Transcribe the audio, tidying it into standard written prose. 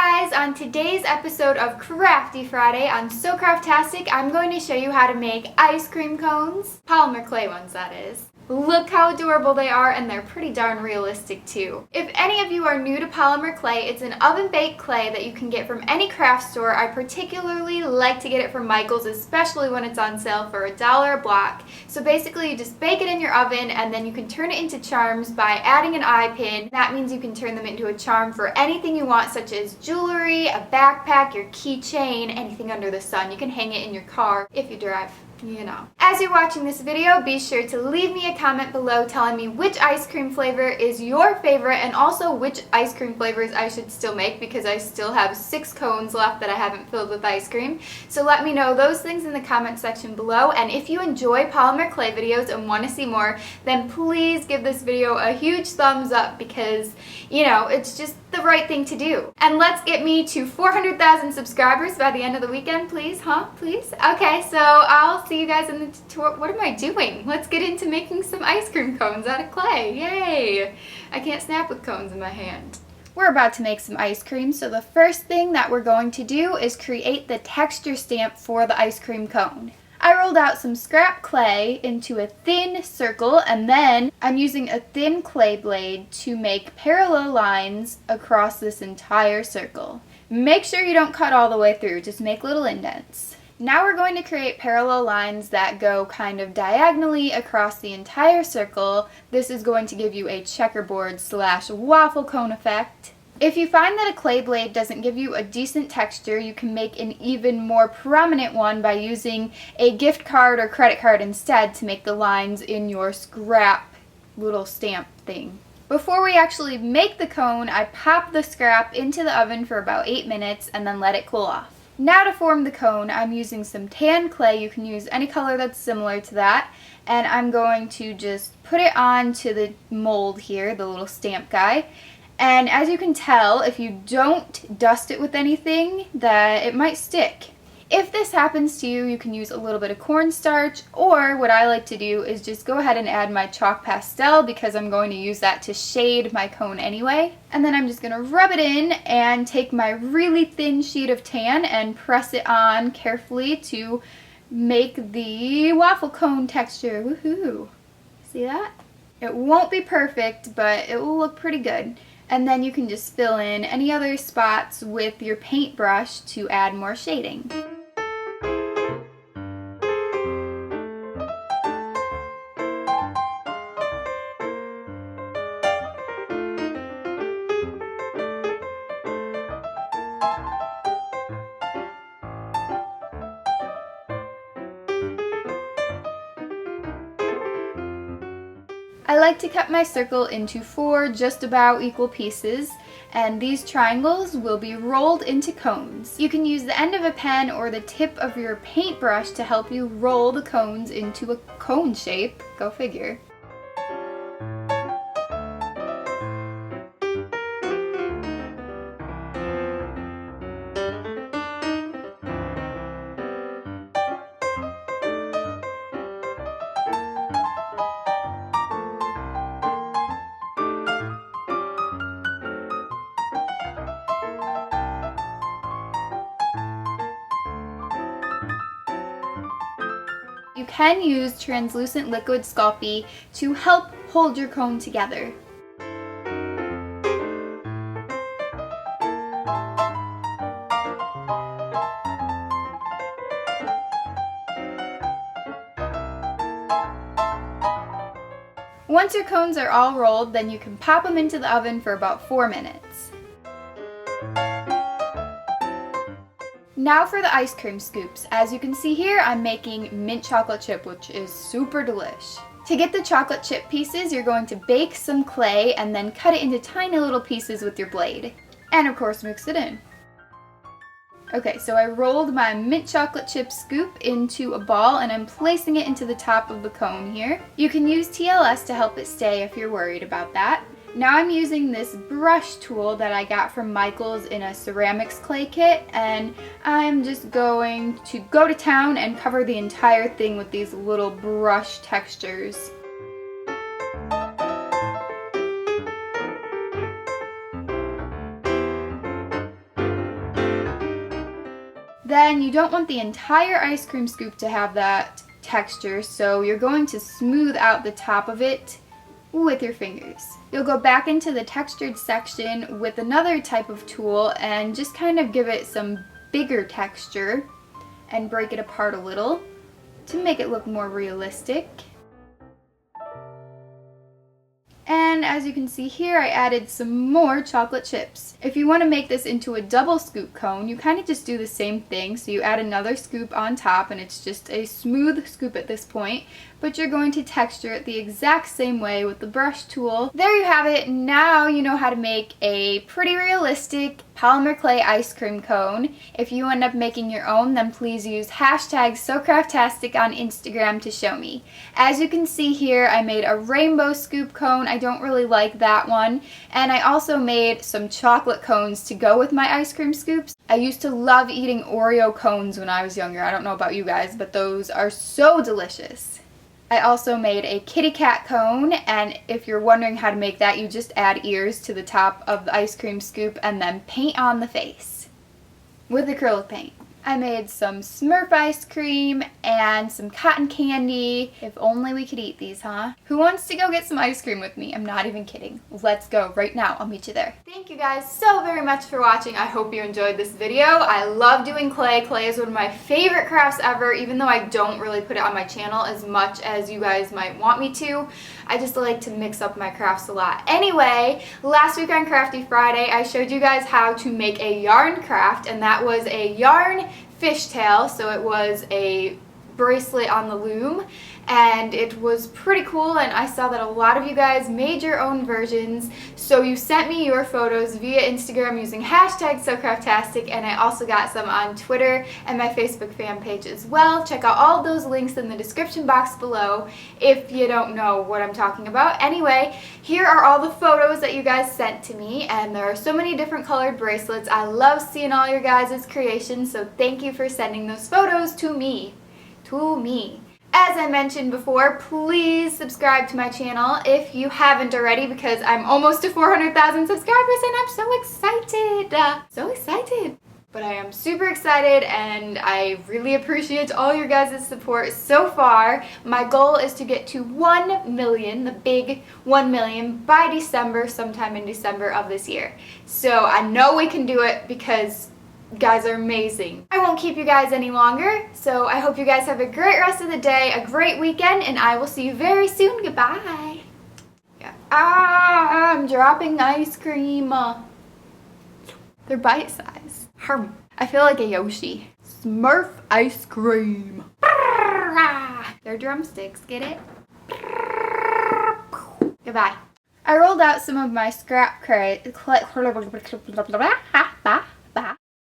guys! On today's episode of Crafty Friday on SoCraftastic, I'm going to show you how to make ice cream cones. Polymer clay ones, that is. Look how adorable they are, and they're pretty darn realistic too. If any of you are new to polymer clay, it's an oven-baked clay that you can get from any craft store. I particularly like to get it from Michael's, especially when it's on sale for $1 a block. So basically you just bake it in your oven and then you can turn it into charms by adding an eye pin. That means you can turn them into a charm for anything you want, such as jewelry, a backpack, your keychain, anything under the sun. You can hang it in your car if you drive. You know. As you're watching this video, be sure to leave me a comment below telling me which ice cream flavor is your favorite and also which ice cream flavors I should still make, because I still have 6 cones left that I haven't filled with ice cream. So let me know those things in the comment section below, and if you enjoy polymer clay videos and want to see more, then please give this video a huge thumbs up, because, you know, it's just the right thing to do. And let's get me to 400,000 subscribers by the end of the weekend, please, huh? Please? Okay, so I'll see you guys in the tutorial. What am I doing? Let's get into making some ice cream cones out of clay. Yay! I can't snap with cones in my hand. We're about to make some ice cream, so the first thing that we're going to do is create the texture stamp for the ice cream cone. I rolled out some scrap clay into a thin circle, and then I'm using a thin clay blade to make parallel lines across this entire circle. Make sure you don't cut all the way through, just make little indents. Now we're going to create parallel lines that go kind of diagonally across the entire circle. This is going to give you a checkerboard / waffle cone effect. If you find that a clay blade doesn't give you a decent texture, you can make an even more prominent one by using a gift card or credit card instead to make the lines in your scrap little stamp thing. Before we actually make the cone, I pop the scrap into the oven for about 8 minutes and then let it cool off. Now to form the cone, I'm using some tan clay. You can use any color that's similar to that. And I'm going to just put it onto the mold here, the little stamp guy. And as you can tell, if you don't dust it with anything, that it might stick. If this happens to you, you can use a little bit of cornstarch, or what I like to do is just go ahead and add my chalk pastel, because I'm going to use that to shade my cone anyway. And then I'm just going to rub it in and take my really thin sheet of tan and press it on carefully to make the waffle cone texture. Woohoo! See that? It won't be perfect, but it will look pretty good. And then you can just fill in any other spots with your paintbrush to add more shading. I like to cut my circle into 4 just about equal pieces, and these triangles will be rolled into cones. You can use the end of a pen or the tip of your paintbrush to help you roll the cones into a cone shape. Go figure. You can use translucent liquid Sculpey to help hold your cone together. Once your cones are all rolled, then you can pop them into the oven for about 4 minutes. Now for the ice cream scoops. As you can see here, I'm making mint chocolate chip, which is super delish. To get the chocolate chip pieces, you're going to bake some clay and then cut it into tiny little pieces with your blade. And of course, mix it in. Okay, so I rolled my mint chocolate chip scoop into a ball and I'm placing it into the top of the cone here. You can use TLS to help it stay if you're worried about that. Now I'm using this brush tool that I got from Michael's in a ceramics clay kit, and I'm just going to go to town and cover the entire thing with these little brush textures. Then you don't want the entire ice cream scoop to have that texture, so you're going to smooth out the top of it with your fingers. You'll go back into the textured section with another type of tool and just kind of give it some bigger texture and break it apart a little to make it look more realistic. And as you can see here, I added some more chocolate chips. If you want to make this into a double scoop cone, you kind of just do the same thing. So you add another scoop on top, and it's just a smooth scoop at this point, but you're going to texture it the exact same way with the brush tool. There you have it. Now you know how to make a pretty realistic polymer clay ice cream cone. If you end up making your own, then please use hashtag SoCraftastic on Instagram to show me. As you can see here, I made a rainbow scoop cone. I don't really like that one. And I also made some chocolate cones to go with my ice cream scoops. I used to love eating Oreo cones when I was younger. I don't know about you guys, but those are so delicious. I also made a kitty cat cone, and if you're wondering how to make that, you just add ears to the top of the ice cream scoop and then paint on the face with acrylic paint. I made some Smurf ice cream and some cotton candy. If only we could eat these, huh? Who wants to go get some ice cream with me? I'm not even kidding. Let's go right now. I'll meet you there. Thank you guys so very much for watching. I hope you enjoyed this video. I love doing clay. Clay is one of my favorite crafts ever, even though I don't really put it on my channel as much as you guys might want me to. I just like to mix up my crafts a lot. Anyway, last week on Crafty Friday, I showed you guys how to make a yarn craft, and that was a yarn fishtail. So it was a bracelet on the loom, and it was pretty cool, and I saw that a lot of you guys made your own versions, so you sent me your photos via Instagram using hashtag SoCraftastic, and I also got some on Twitter and my Facebook fan page as well. Check out all of those links in the description box below if you don't know what I'm talking about. Anyway, here are all the photos that you guys sent to me, and there are so many different colored bracelets. I love seeing all your guys' creations, so thank you for sending those photos to me. As I mentioned before, please subscribe to my channel if you haven't already, because I'm almost to 400,000 subscribers and I'm so excited. But I am super excited, and I really appreciate all your guys' support so far. My goal is to get to 1 million, the big 1 million, by December, sometime in December of this year. So I know we can do it because you guys are amazing. I won't keep you guys any longer, so I hope you guys have a great rest of the day, a great weekend, and I will see you very soon. Goodbye. Yeah. I'm dropping ice cream. They're bite size. I feel like a Yoshi. Smurf ice cream. They're drumsticks, get it? Goodbye. I rolled out some of my scrap clay.